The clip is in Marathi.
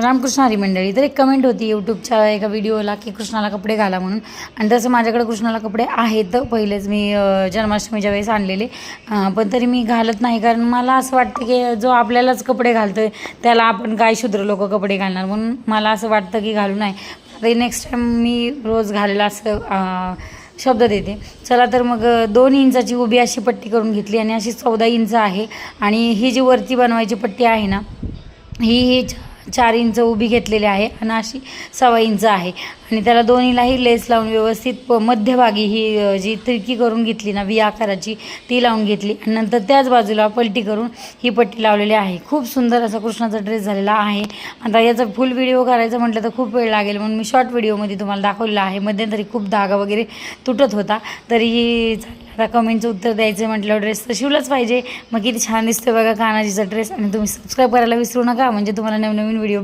रामकृष्ण हरी मंडळी. तर एक कमेंट होती यूट्यूबच्या एका व्हिडिओला की कृष्णाला कपडे घाला म्हणून. आणि तसं माझ्याकडे कृष्णाला कपडे आहेत पहिलेच, मी जन्माष्टमीच्या वेळेस आणलेले, पण तरी मी घालत नाही. कारण मला असं वाटतं की जो आपल्यालाच कपडे घालतो आहे त्याला आपण काय शूद्र लोक कपडे घालणार, म्हणून मला असं वाटतं की घालू नाही. आता नेक्स्ट टाईम मी रोज घालेला असं शब्द देते. चला तर मग 2 इंचाची उभी अशी पट्टी करून घेतली आणि अशी 14 इंच आहे. आणि ही जी वरती बनवायची पट्टी आहे ना, ही 4 इंच उभी घेतलेली आहे आणि अशी 1.25 इंच आहे. आणि त्याला दोन्हीलाही लेस लावून व्यवस्थित मध्यभागी ही जी तिरकी करून घेतली ना, व्ही आकाराची, ती लावून घेतली. आणि नंतर त्याच बाजूला पलटी करून ही पट्टी लावलेली आहे. खूप सुंदर असा कृष्णाचा ड्रेस झालेला आहे. आता याचा फुल व्हिडिओ करायचा म्हटलं तर खूप वेळ लागेल, म्हणून मी शॉर्ट व्हिडिओमध्ये तुम्हाला दाखवलेला आहे. मध्यंतरी खूप धागा वगैरे तुटत होता, तरीही आता कमेंटचं उत्तर द्यायचं म्हटलं, ड्रेस तर शिवलाच पाहिजे. मग किती छान दिसतं बघा कान्हाजीचा ड्रेस. आणि तुम्ही सबस्क्राईब करायला विसरू नका, म्हणजे तुम्हाला नवनवीन व्हिडिओ